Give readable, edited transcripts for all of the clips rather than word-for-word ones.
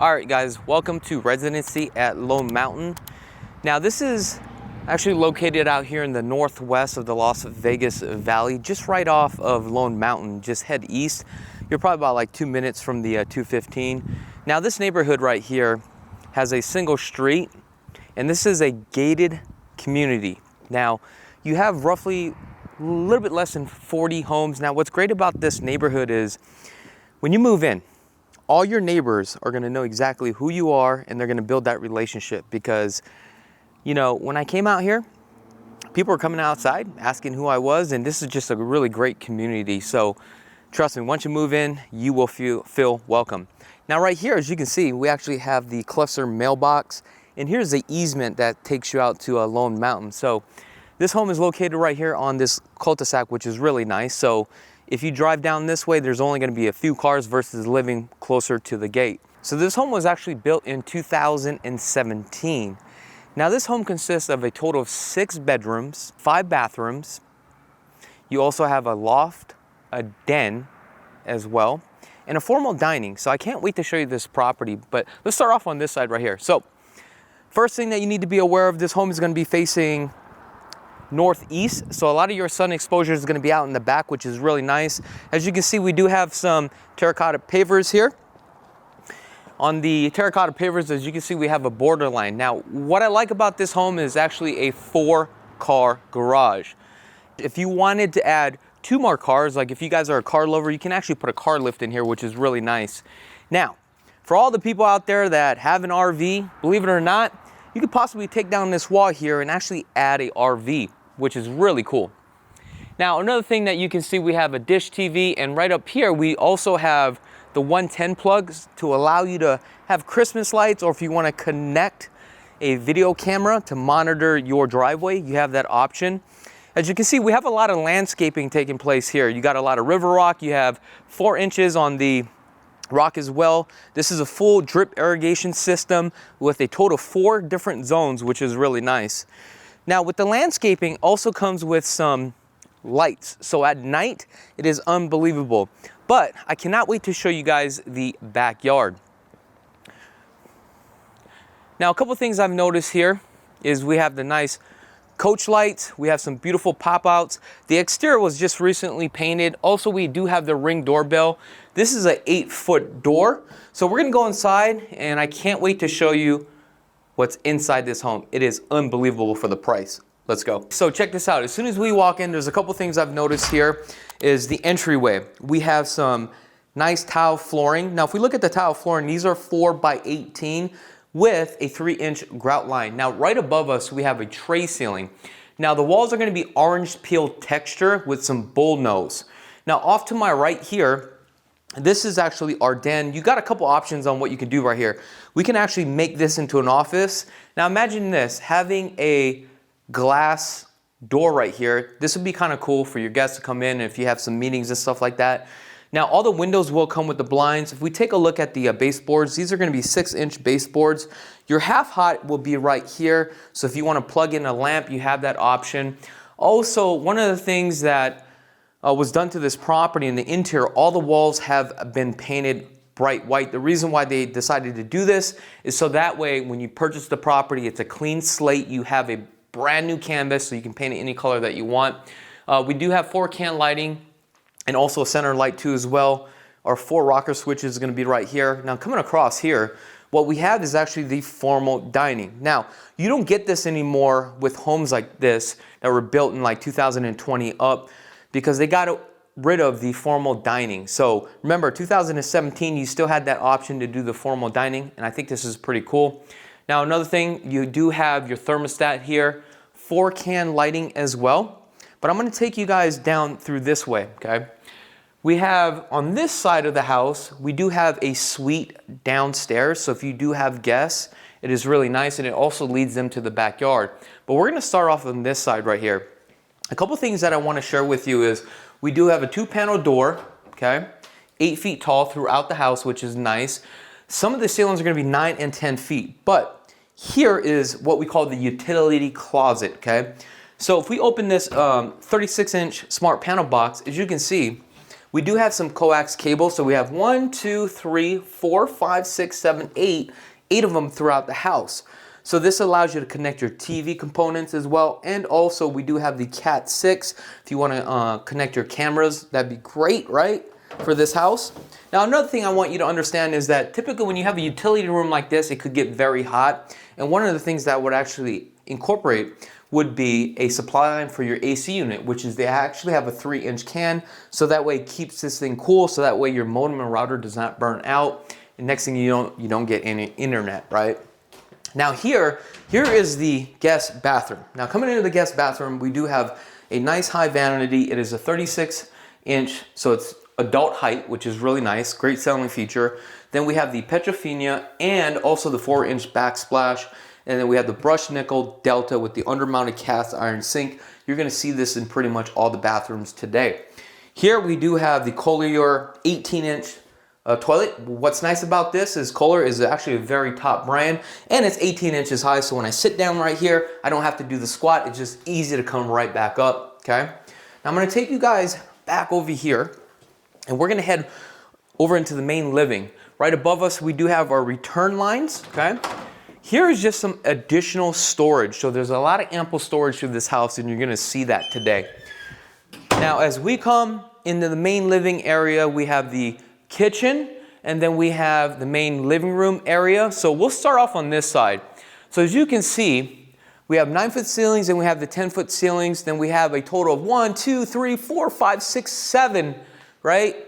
All right, guys, welcome to residency at Lone Mountain. Now, this is actually located out here in the northwest of the Las Vegas Valley, just right off of Lone Mountain. Just head east. You're probably about like 2 minutes from the 215. Now, this neighborhood right here has a single street, and this is a gated community. Now, you have roughly a little bit less than 40 homes. Now, what's great about this neighborhood is when you move in, all your neighbors are going to know exactly who you are, and they're going to build that relationship. Because, you know, when I came out here, people were coming outside asking who I was, and this is just a really great community. So trust me, once you move in, you will feel welcome. Now, right here, as you can see, we actually have the cluster mailbox, and here's the easement that takes you out to Lone Mountain. So this home is located right here on this cul-de-sac, which is really nice. So if you drive down this way, there's only going to be a few cars versus living closer to the gate. So this home was actually built in 2017. Now, this home consists of a total of 6 bedrooms, 5 bathrooms. You also have a loft, a den as well, and a formal dining. So I can't wait to show you this property, but let's start off on this side right here. So first thing that you need to be aware of, this home is going to be facing northeast, so a lot of your sun exposure is going to be out in the back, which is really nice. As you can see, we do have some terracotta pavers here. On the terracotta pavers, as you can see, we have a border line. Now, what I like about this home is actually a 4-car garage. If you wanted to add 2 more cars, like if you guys are a car lover, you can actually put a car lift in here, which is really nice. Now, for all the people out there that have an RV, believe it or not, you could possibly take down this wall here and actually add a RV, which is really cool. Now, another thing that you can see, we have a dish TV, and right up here, we also have the 110 plugs to allow you to have Christmas lights, or if you want to connect a video camera to monitor your driveway, you have that option. As you can see, we have a lot of landscaping taking place here. You got a lot of river rock. You have 4 inches on the rock as well. This is a full drip irrigation system with a total of 4 different zones, which is really nice. Now, with the landscaping also comes with some lights. So at night, it is unbelievable. But I cannot wait to show you guys the backyard. Now, a couple things I've noticed here is we have the nice coach lights. We have some beautiful pop-outs. The exterior was just recently painted. Also, we do have the Ring doorbell. This is an 8-foot door. So we're gonna go inside, and I can't wait to show you what's inside this home. It is unbelievable for the price. Let's go. So check this out. As soon as we walk in, there's a couple things I've noticed here is the entryway. We have some nice tile flooring. Now, if we look at the tile flooring, these are 4x18 with a 3-inch grout line. Now, right above us, we have a tray ceiling. Now, the walls are gonna be orange peel texture with some bull nose. Now, off to my right here, this is actually our den. You got a couple options on what you can do right here. We can actually make this into an office. Now, imagine this, having a glass door right here. This would be kind of cool for your guests to come in if you have some meetings and stuff like that. Now, all the windows will come with the blinds. If we take a look at the baseboards, these are going to be 6-inch baseboards. Your half hot will be right here. So if you want to plug in a lamp, you have that option. Also, one of the things that was done to this property in the interior, all the walls have been painted bright white. The reason why they decided to do this is so that way when you purchase the property, it's a clean slate. You have a brand new canvas, so you can paint it any color that you want. We do have 4-can lighting and also a center light too as well. Our 4 rocker switches is going to be right here. Now, coming across here, what we have is actually the formal dining. Now, you don't get this anymore with homes like this that were built in like 2020 up, because they got rid of the formal dining. So remember, 2017, you still had that option to do the formal dining, and I think this is pretty cool. Now, another thing, you do have your thermostat here, 4-can lighting as well. But I'm gonna take you guys down through this way, okay? We have, on this side of the house, we do have a suite downstairs. So if you do have guests, it is really nice, and it also leads them to the backyard. But we're gonna start off on this side right here. A couple things that I want to share with you is we do have a 2-panel door, okay? 8 feet tall throughout the house, which is nice. Some of the ceilings are going to be 9 and 10 feet, but here is what we call the utility closet, okay? So if we open this 36-inch smart panel box, as you can see, We do have some coax cables, so we have 1, 2, 3, 4, 5, 6, 7, 8 of them throughout the house. So this allows you to connect your TV components as well, and also we do have the Cat 6. If you want to connect your cameras, that'd be great, right, for this house. Now another thing I want you to understand is that typically when you have a utility room like this, it could get very hot, and one of the things that would actually incorporate would be a supply line for your AC unit, which is they actually have a 3-inch can, so that way it keeps this thing cool, so that way your modem and router does not burn out, and next thing you don't get any internet, right? Now here is the guest bathroom. Now coming into the guest bathroom, we do have a nice high vanity. It is a 36-inch, so it's adult height, which is really nice, great selling feature. Then we have the Petrofina and also the 4-inch backsplash. And then we have the brushed nickel Delta with the undermounted cast iron sink. You're gonna see this in pretty much all the bathrooms today. Here we do have the Kohler 18-inch toilet. What's nice about this is Kohler is actually a very top brand, and it's 18 inches high, so when I sit down right here, I don't have to do the squat. It's just easy to come right back up, okay? Now I'm gonna take you guys back over here, and we're gonna head over into the main living. Right above us, we do have our return lines, okay? Here is just some additional storage. So there's a lot of ample storage through this house, and you're gonna see that today. Now, as we come into the main living area, we have the kitchen, and then we have the main living room area. So we'll start off on this side. So as you can see, we have 9-foot ceilings, and we have the 10-foot ceilings. Then we have a total of 1, 2, 3, 4, 5, 6, 7, right?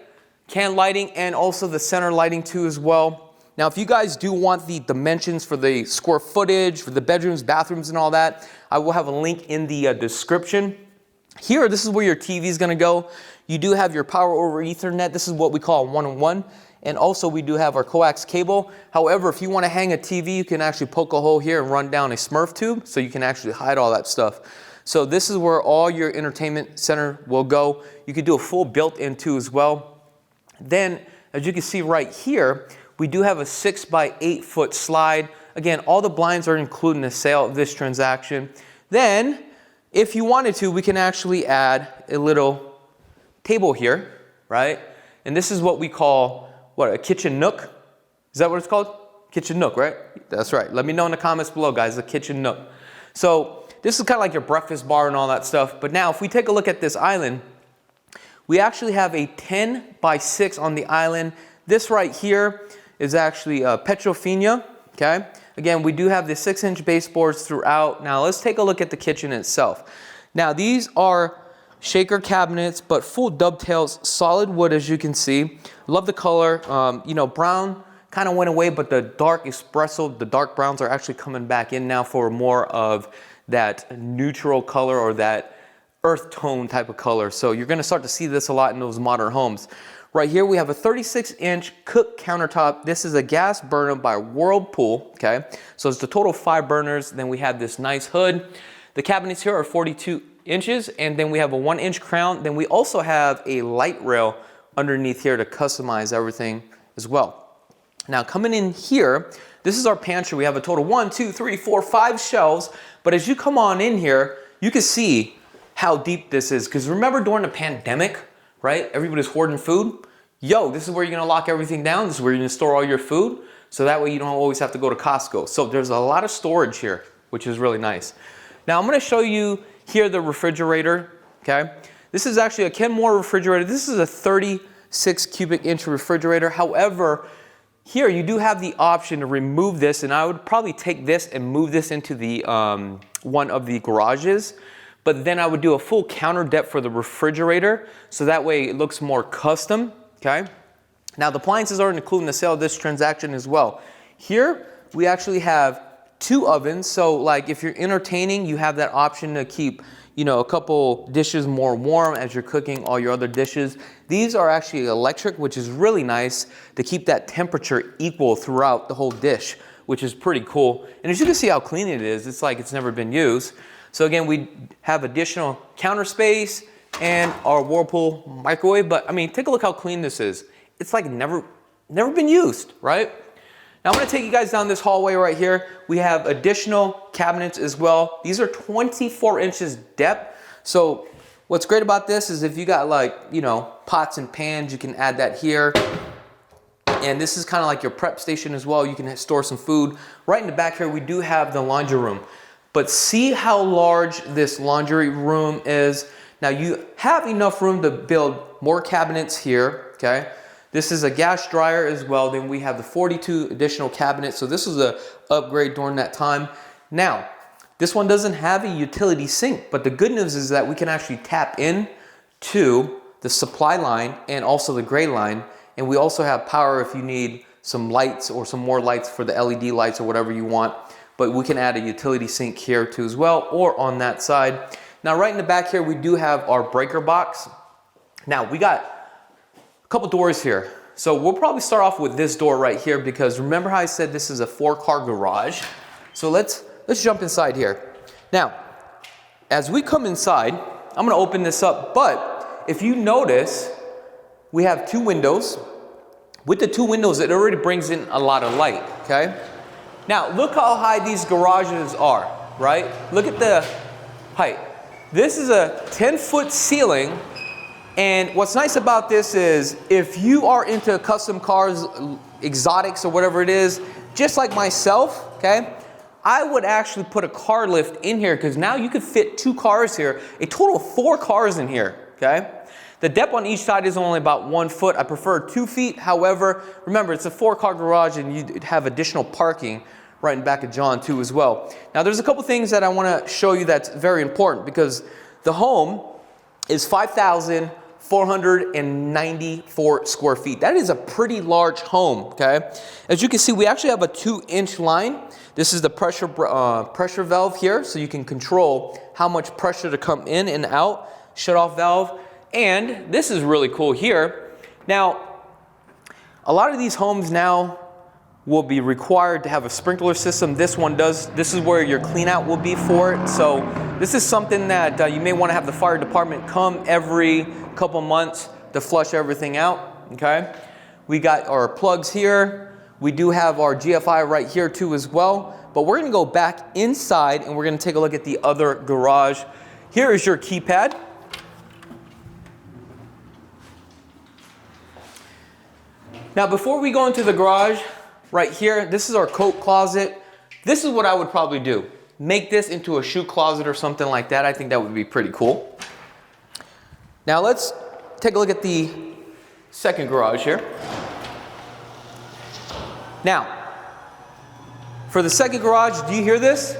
Can lighting, and also the center lighting too as well. Now, if you guys do want the dimensions for the square footage, for the bedrooms, bathrooms, and all that, I will have a link in the description. Here, this is where your TV is gonna go. You do have your power over Ethernet. This is what we call a 1-on-1. And also, we do have our coax cable. However, if you wanna hang a TV, you can actually poke a hole here and run down a Smurf tube, so you can actually hide all that stuff. So this is where all your entertainment center will go. You could do a full built-in too as well. Then, as you can see right here, we do have a 6 by 8 foot slide. Again, all the blinds are included in the sale of this transaction. Then, if you wanted to, we can actually add a little table here, right? And this is what we call, a kitchen nook? Is that what it's called? Kitchen nook, right? That's right. Let me know in the comments below, guys, a kitchen nook. So this is kind of like your breakfast bar and all that stuff. But now, if we take a look at this island, we actually have a 10 by 6 on the island. This right here is actually Petrofina, okay? Again, we do have the 6-inch baseboards throughout. Now let's take a look at the kitchen itself. Now these are shaker cabinets, but full dovetails, solid wood as you can see. Love the color. You know, brown kind of went away, but the dark espresso, the dark browns are actually coming back in now for more of that neutral color or that earth tone type of color. So you're gonna start to see this a lot in those modern homes. Right here we have a 36-inch cook countertop. This is a gas burner by Whirlpool, okay? So it's the total 5 burners. Then we have this nice hood. The cabinets here are 42 inches, and then we have a 1-inch crown. Then we also have a light rail underneath here to customize everything as well. Now coming in here, this is our pantry. We have a total 1, 2, 3, 4, 5 shelves. But as you come on in here, you can see how deep this is. Because remember during the pandemic, right? Everybody's hoarding food. Yo, this is where you're gonna lock everything down. This is where you're gonna store all your food. So that way you don't always have to go to Costco. So there's a lot of storage here, which is really nice. Now I'm gonna show you here the refrigerator, okay? This is actually a Kenmore refrigerator. This is a 36 cubic inch refrigerator. However, here you do have the option to remove this, and I would probably take this and move this into the one of the garages. But then I would do a full counter depth for the refrigerator, so that way it looks more custom, okay? Now the appliances are included in the sale of this transaction as well. Here, we actually have 2 ovens, so like if you're entertaining, you have that option to keep, you know, a couple dishes more warm as you're cooking all your other dishes. These are actually electric, which is really nice to keep that temperature equal throughout the whole dish, which is pretty cool. And as you can see how clean it is, it's like it's never been used. So again, we have additional counter space and our Whirlpool microwave, but I mean, take a look how clean this is. It's like never been used, right? Now I'm gonna take you guys down this hallway right here. We have additional cabinets as well. These are 24 inches depth. So What's great about this is if you got like, you know, pots and pans, you can add that here. And this is kind of like your prep station as well. You can store some food. Right in the back here, we do have the laundry room. But see how large this laundry room is. Now you have enough room to build more cabinets here, okay? This is a gas dryer as well. Then we have the 42 additional cabinets. So this was an upgrade during that time. Now, this one doesn't have a utility sink, but the good news is that we can actually tap in to the supply line and also the gray line. And we also have power if you need some lights or some more lights for the LED lights or whatever you want. But we can add a utility sink here too as well, or on that side. Now right in the back here, we do have our breaker box. Now we got a couple doors here. So we'll probably start off with this door right here because remember how I said this is a 4-car garage? So let's jump inside here. Now, as we come inside, I'm gonna open this up, but if you notice, we have 2 windows. With the 2 windows, it already brings in a lot of light, okay? Now, look how high these garages are, right? Look at the height. This is a 10-foot ceiling, and what's nice about this is if you are into custom cars, exotics or whatever it is, just like myself, okay? I would actually put a car lift in here because now you could fit 2 cars here, a total of 4 cars in here, okay? The depth on each side is only about 1 foot. I prefer 2 feet. However, remember, it's a 4-car garage and you have additional parking right in back of John too as well. Now, there's a couple things that I want to show you that's very important because the home is 5,494 square feet. That is a pretty large home, okay? As you can see, we actually have a 2-inch line. This is the pressure valve here, so you can control how much pressure to come in and out, shut-off valve. And this is really cool here. Now, a lot of these homes now will be required to have a sprinkler system. This one does. This is where your clean out will be for it. So this is something that you may want to have the fire department come every couple months to flush everything out, okay? We got our plugs here. We do have our GFI right here too as well. But we're gonna go back inside and we're gonna take a look at the other garage. Here is your keypad. Now, before we go into the garage, right here, this is our coat closet. This is what I would probably do. Make this into a shoe closet or something like that. I think that would be pretty cool. Now, let's take a look at the second garage here. Now, for the second garage, do you hear this?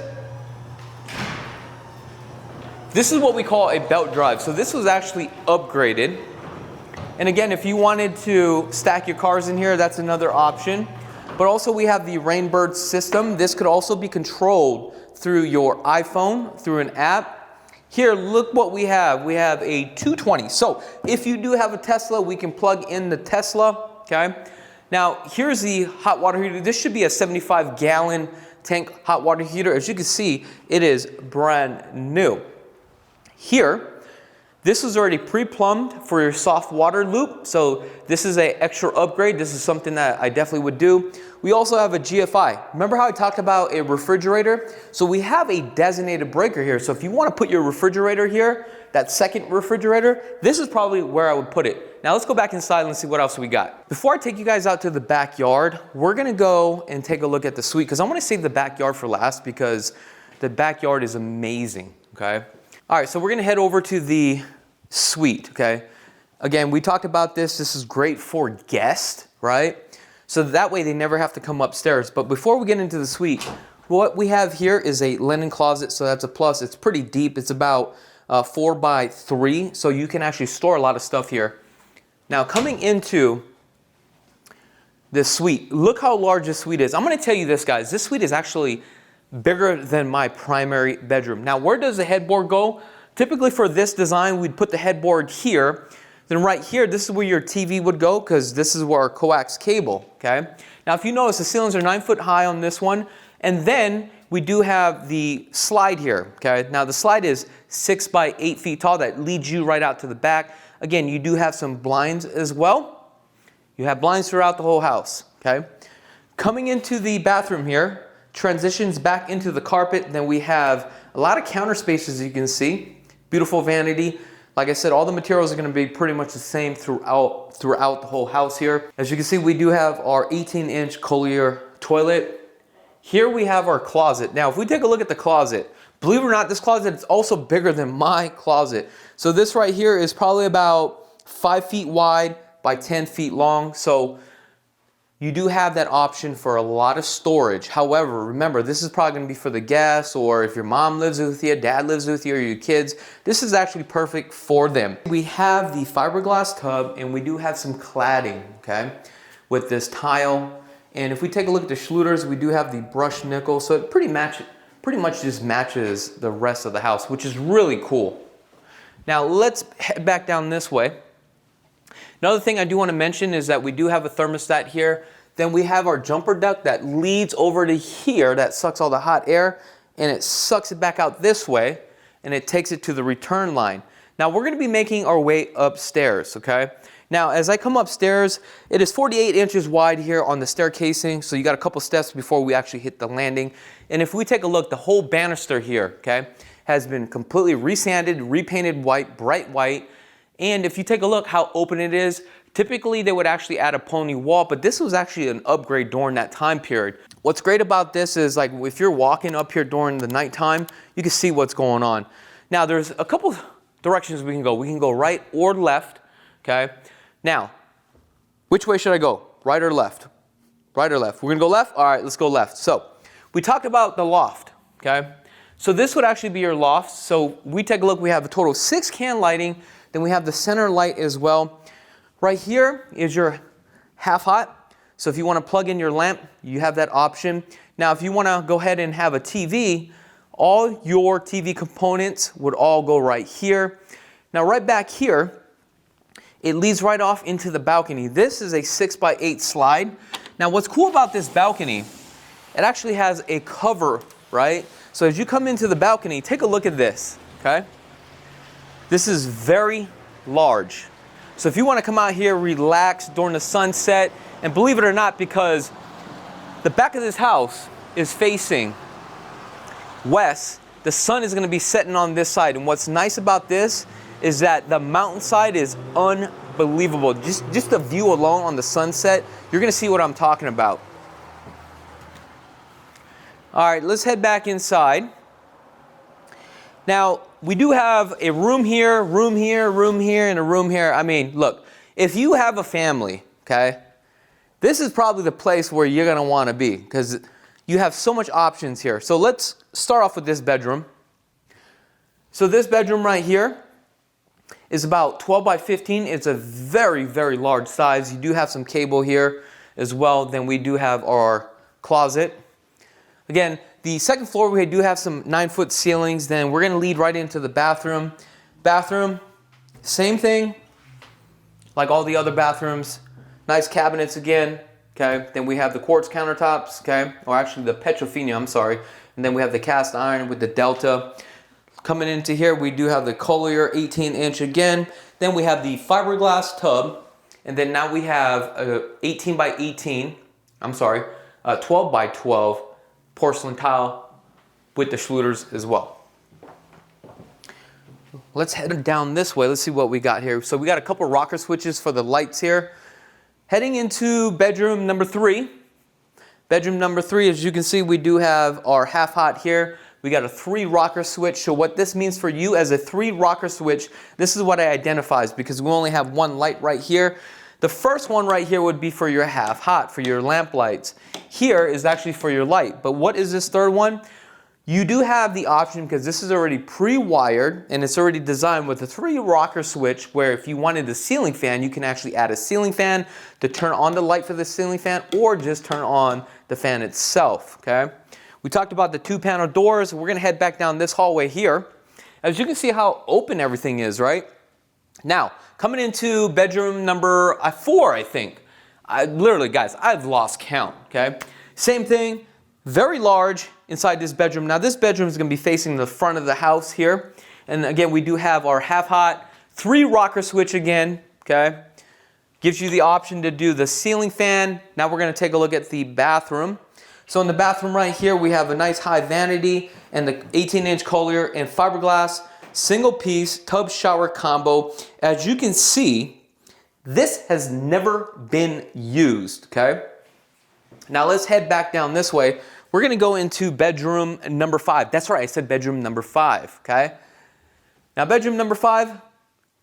This is what we call a belt drive. So this was actually upgraded. And again, if you wanted to stack your cars in here, that's another option. But also we have the Rainbird system. This could also be controlled through your iPhone, through an app. Here, look what we have. We have a 220. So if you do have a Tesla, we can plug in the Tesla, okay? Now, here's the hot water heater. This should be a 75-gallon tank hot water heater. As you can see, it is brand new. Here, this is already pre-plumbed for your soft water loop. So this is an extra upgrade. This is something that I definitely would do. We also have a GFI. Remember how I talked about a refrigerator? So we have a designated breaker here. So if you want to put your refrigerator here, that second refrigerator, this is probably where I would put it. Now let's go back inside and see what else we got. Before I take you guys out to the backyard, we're gonna go and take a look at the suite because I want to save the backyard for last because the backyard is amazing, okay? All right, so we're gonna head over to the suite, okay? Again, we talked about this. This is great for guests, right? So that way they never have to come upstairs. But before we get into the suite, what we have here is a linen closet. So that's a plus. It's pretty deep. It's about 4 by 3. So you can actually store a lot of stuff here. Now coming into this suite, look how large this suite is. I'm gonna tell you this, guys. This suite is actually bigger than my primary bedroom. Now, where does the headboard go? Typically for this design, we'd put the headboard here. Then right here, this is where your TV would go because this is where our coax cable, okay? Now, if you notice, the ceilings are 9 foot high on this one. And then we do have the slide here, okay? Now, the slide is 6 by 8 feet tall. That leads you right out to the back. Again, you do have some blinds as well. You have blinds throughout the whole house, okay? Coming into the bathroom here, transitions back into the carpet. Then we have a lot of counter spaces, you can see. Beautiful vanity. Like I said, all the materials are going to be pretty much the same throughout the whole house here. As you can see, we do have our 18-inch Collier toilet. Here we have our closet. Now, if we take a look at the closet, believe it or not, this closet is also bigger than my closet. So this right here is probably about 5 feet wide by 10 feet long. So you do have that option for a lot of storage. However, remember, this is probably going to be for the guests, or if your mom lives with you, dad lives with you, or your kids. This is actually perfect for them. We have the fiberglass tub, and we do have some cladding, okay, with this tile. And if we take a look at the Schluters, we do have the brushed nickel, so it pretty much just matches the rest of the house, which is really cool. Now let's head back down this way. Another thing I do want to mention is that we do have a thermostat here. Then we have our jumper duct that leads over to here that sucks all the hot air, and it sucks it back out this way, and it takes it to the return line. Now we're going to be making our way upstairs, okay? Now as I come upstairs, it is 48 inches wide here on the stair casing, so you got a couple steps before we actually hit the landing. And if we take a look, the whole banister here, okay, has been completely resanded, repainted white, bright white. And if you take a look how open it is, typically they would actually add a pony wall, but this was actually an upgrade during that time period. What's great about this is, like, if you're walking up here during the nighttime, you can see what's going on. Now there's a couple directions we can go. We can go right or left, okay? Now, which way should I go? Right or left? Right or left? We're gonna go left? All right, let's go left. So, we talked about the loft, okay? So this would actually be your loft. So we take a look, we have a total of 6 can lighting, then we have the center light as well. Right here is your half hot. So if you wanna plug in your lamp, you have that option. Now if you wanna go ahead and have a TV, all your TV components would all go right here. Now right back here, it leads right off into the balcony. This is a 6x8 slide. Now what's cool about this balcony, it actually has a cover, right? So as you come into the balcony, take a look at this, okay? This is very large. So if you want to come out here, relax during the sunset, and believe it or not, because the back of this house is facing west, the sun is going to be setting on this side. And what's nice about this is that the mountainside is unbelievable. Just the view alone on the sunset, you're going to see what I'm talking about. All right, let's head back inside. Now, we do have a room here, room here, room here, and a room here. I mean, look, if you have a family, okay, this is probably the place where you're going to want to be because you have so much options here. So let's start off with this bedroom. So this bedroom right here is about 12 by 15. It's a very, very large size. You do have some cable here as well. Then we do have our closet. Again, the second floor, we do have some 9-foot ceilings. Then we're going to lead right into the bathroom. Bathroom, same thing like all the other bathrooms. Nice cabinets again. Okay. Then we have the quartz countertops. Okay. Or actually the Petrofina, I'm sorry. And then we have the cast iron with the Delta. Coming into here, we do have the Collier 18-inch again. Then we have the fiberglass tub. And then now we have a 18 by 18, 12 by 12 porcelain tile with the Schluters as well. Let's head down this way. Let's see what we got here. So we got a couple rocker switches for the lights here. Heading into bedroom number 3. Bedroom number 3, as you can see, we do have our half hot here. We got a 3 rocker switch. So what this means for you as a 3 rocker switch, this is what it identifies because we only have one light right here. The first one right here would be for your half hot, for your lamp lights. Here is actually for your light. But what is this third one? You do have the option, because this is already pre-wired and it's already designed with a 3 rocker switch, where if you wanted the ceiling fan, you can actually add a ceiling fan to turn on the light for the ceiling fan, or just turn on the fan itself, okay? We talked about the 2-panel doors. We're gonna head back down this hallway here. As you can see how open everything is, right? Now, coming into bedroom number 4, I think. Literally, guys, I've lost count, okay? Same thing, very large inside this bedroom. Now, this bedroom is going to be facing the front of the house here. And again, we do have our half hot, 3 rocker switch again, okay? Gives you the option to do the ceiling fan. Now we're going to take a look at the bathroom. So in the bathroom right here, we have a nice high vanity and the 18-inch Collier and fiberglass. single piece tub shower combo. As you can see, this has never been used, okay? Now let's head back down this way. We're gonna go into bedroom number 5. That's right, I said bedroom number 5, okay? Now bedroom number 5,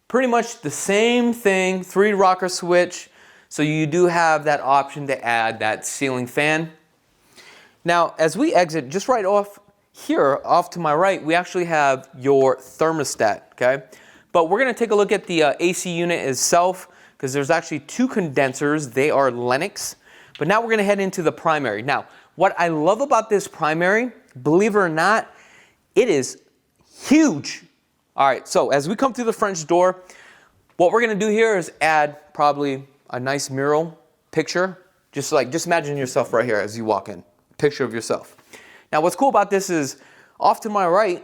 pretty much the same thing, 3 rocker switch. So you do have that option to add that ceiling fan. Now as we exit, just right off here, off to my right, we actually have your thermostat, okay? But we're gonna take a look at the AC unit itself, because there's actually 2 condensers. They are Lennox. But now we're gonna head into the primary. Now, what I love about this primary, believe it or not, it is huge. All right, so as we come through the French door, what we're gonna do here is add probably a nice mural picture. Just imagine yourself right here as you walk in, picture of yourself. Now what's cool about this is, off to my right,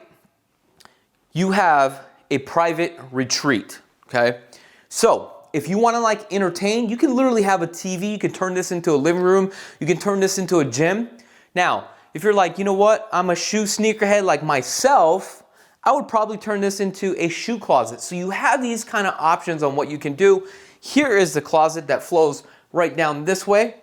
you have a private retreat, okay? So, if you wanna like entertain, you can literally have a TV, you can turn this into a living room, you can turn this into a gym. Now, if you're like, you know what, I'm a shoe sneakerhead like myself, I would probably turn this into a shoe closet. So you have these kind of options on what you can do. Here is the closet that flows right down this way,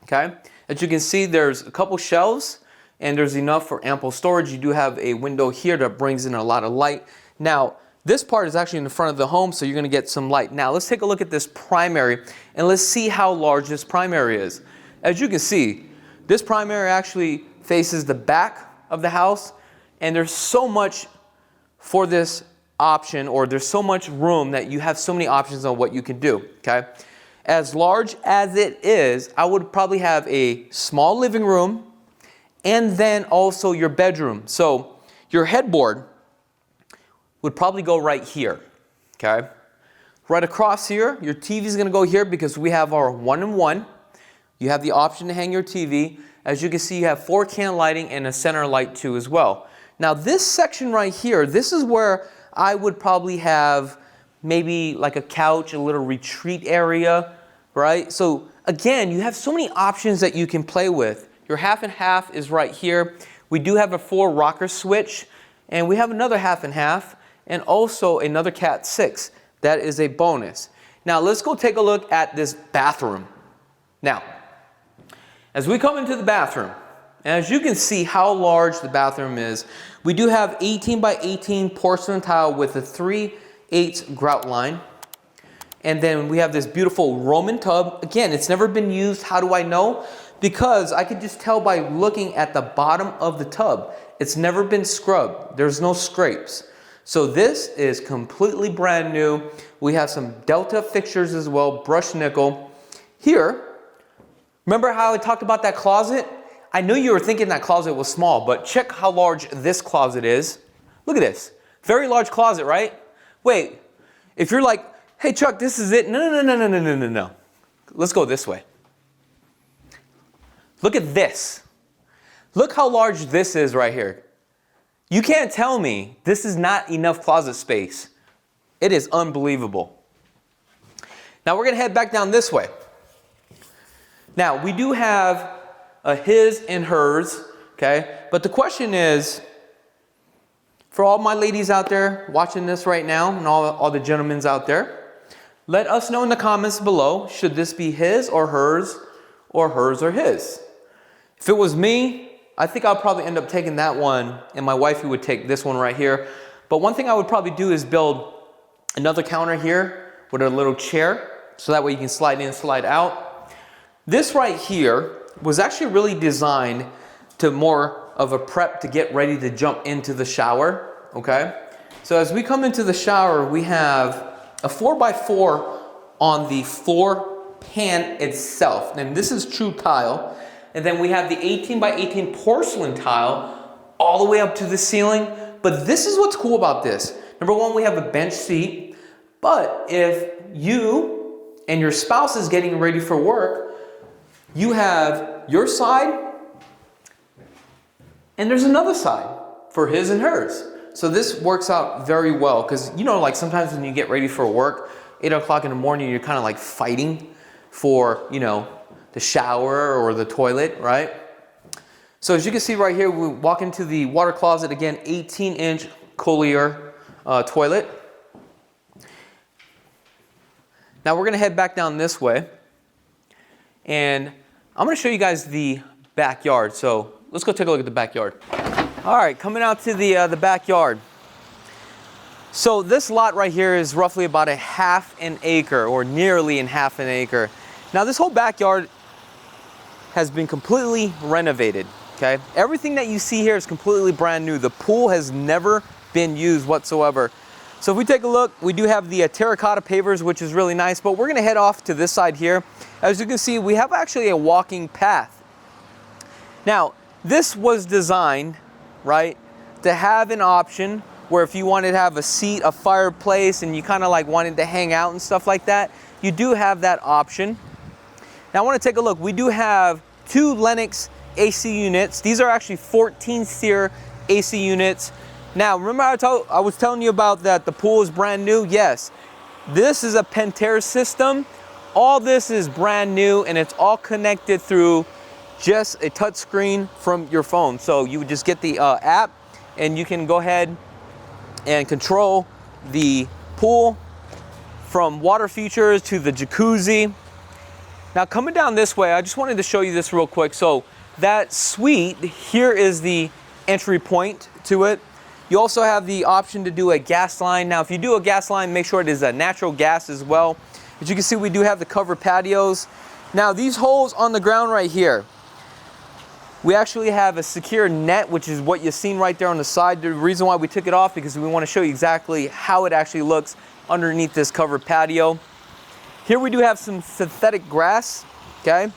okay? As you can see, there's a couple shelves and there's enough for ample storage. You do have a window here that brings in a lot of light. Now, this part is actually in the front of the home, so you're gonna get some light. Now, let's take a look at this primary and let's see how large this primary is. As you can see, this primary actually faces the back of the house, and there's so much for this option, or there's so much room that you have so many options on what you can do, okay? As large as it is, I would probably have a small living room and then also your bedroom. So your headboard would probably go right here, okay? Right across here, your TV is gonna go here because we have our 1-in-1. You have the option to hang your TV. As you can see, you have 4 can lighting and a center light too as well. Now this section right here, this is where I would probably have maybe like a couch, a little retreat area, right? So again, you have so many options that you can play with. Your half and half is right here. We do have a 4 rocker switch, and we have another half and half, and also another Cat 6. That is a bonus. Now let's go take a look at this bathroom. Now, as we come into the bathroom, and as you can see how large the bathroom is, we do have 18 by 18 porcelain tile with a 3/8 grout line. And then we have this beautiful Roman tub. Again, it's never been used. How do I know? Because I could just tell by looking at the bottom of the tub. It's never been scrubbed. There's no scrapes. So this is completely brand new. We have some Delta fixtures as well, brushed nickel. Here, remember how I talked about that closet? I knew you were thinking that closet was small, but check how large this closet is. Look at this. Very large closet, right? Wait, if you're like, hey Chuck, this is it. No. Let's go this way. Look at this. Look how large this is right here. You can't tell me this is not enough closet space. It is unbelievable. Now we're gonna head back down this way. Now we do have a his and hers, okay? But the question is, for all my ladies out there watching this right now, and all the gentlemen out there, let us know in the comments below, should this be his or hers or his? If it was me, I think I'll probably end up taking that one, and my wifey would take this one right here. But one thing I would probably do is build another counter here with a little chair, so that way you can slide in, slide out. This right here was actually really designed to more of a prep to get ready to jump into the shower, okay? So as we come into the shower, we have a 4x4 on the floor pan itself. And this is true tile. And then we have the 18 by 18 porcelain tile all the way up to the ceiling. But this is what's cool about this. Number one, we have a bench seat. But if you and your spouse is getting ready for work, you have your side and there's another side for his and hers. So this works out very well because, you know, like sometimes when you get ready for work, 8 o'clock in the morning, you're kind of like fighting for, you know, the shower or the toilet, right? So as you can see right here, we walk into the water closet, again, 18-inch Collier toilet. Now we're gonna head back down this way, and I'm gonna show you guys the backyard. So let's go take a look at the backyard. All right, coming out to the backyard. So this lot right here is roughly about a half an acre, or nearly in half an acre. Now this whole backyard has been completely renovated, okay? Everything that you see here is completely brand new. The pool has never been used whatsoever. So if we take a look, we do have the terracotta pavers, which is really nice, but we're gonna head off to this side here. As you can see, we have actually a walking path. Now, this was designed, right, to have an option where if you wanted to have a seat, a fireplace, and you kind of like wanted to hang out and stuff like that, you do have that option. Now I want to take a look. We do have 2 Lennox AC units. These are actually 14 SEER AC units. Now remember I was telling you about that the pool is brand new? Yes. This is a Pantry system. All this is brand new, and it's all connected through just a touch screen from your phone. So you would just get the app, and you can go ahead and control the pool from water features to the jacuzzi. Now coming down this way, I just wanted to show you this real quick. So that suite, here is the entry point to it. You also have the option to do a gas line. Now if you do a gas line, make sure it is a natural gas as well. As you can see, we do have the covered patios. Now these holes on the ground right here, we actually have a secure net, which is what you've seen right there on the side. The reason why we took it off, because we want to show you exactly how it actually looks underneath this covered patio. Here we do have some synthetic grass, okay?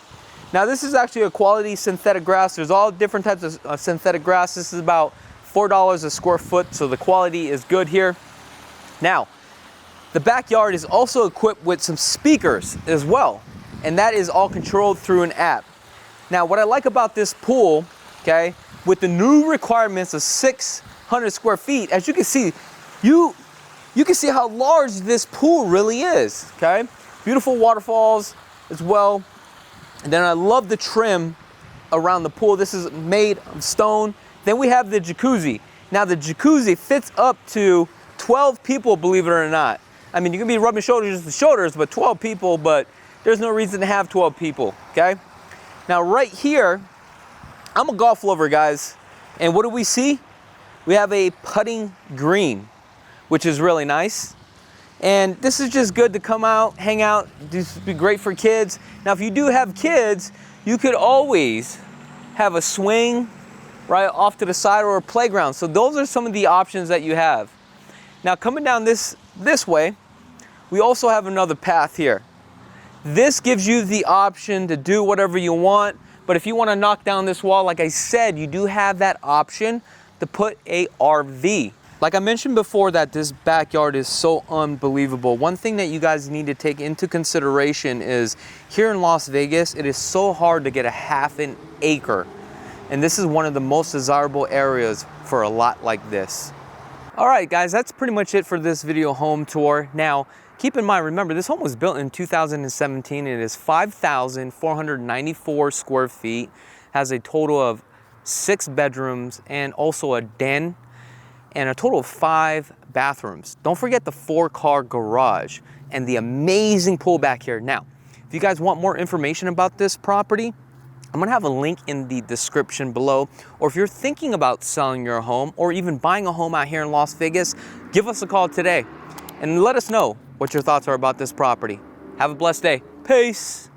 Now this is actually a quality synthetic grass. There's all different types of synthetic grass. This is about $4 a square foot, so the quality is good here. Now, the backyard is also equipped with some speakers as well, and that is all controlled through an app. Now, what I like about this pool, okay, with the new requirements of 600 square feet, as you can see, you can see how large this pool really is, okay? Beautiful waterfalls as well. And then I love the trim around the pool. This is made of stone. Then we have the jacuzzi. Now the jacuzzi fits up to 12 people, believe it or not. I mean, you can be rubbing shoulders to shoulders, but 12 people, but there's no reason to have 12 people, okay? Now right here, I'm a golf lover, guys. And what do we see? We have a putting green, which is really nice. And this is just good to come out, hang out. This would be great for kids. Now, if you do have kids, you could always have a swing right off to the side or a playground. So those are some of the options that you have. Now, coming down this way, we also have another path here. This gives you the option to do whatever you want, but if you want to knock down this wall, like I said, you do have that option to put a RV. Like I mentioned before, that this backyard is so unbelievable. One thing that you guys need to take into consideration is here in Las Vegas, it is so hard to get a half an acre. And this is one of the most desirable areas for a lot like this. All right, guys, that's pretty much it for this video home tour. Now, keep in mind, remember, this home was built in 2017. It is 5,494 square feet, has a total of 6 bedrooms and also a den, and a total of 5 bathrooms. Don't forget the 4-car garage and the amazing pool back here. Now, if you guys want more information about this property, I'm gonna have a link in the description below. Or if you're thinking about selling your home or even buying a home out here in Las Vegas, give us a call today and let us know what your thoughts are about this property. Have a blessed day. Peace.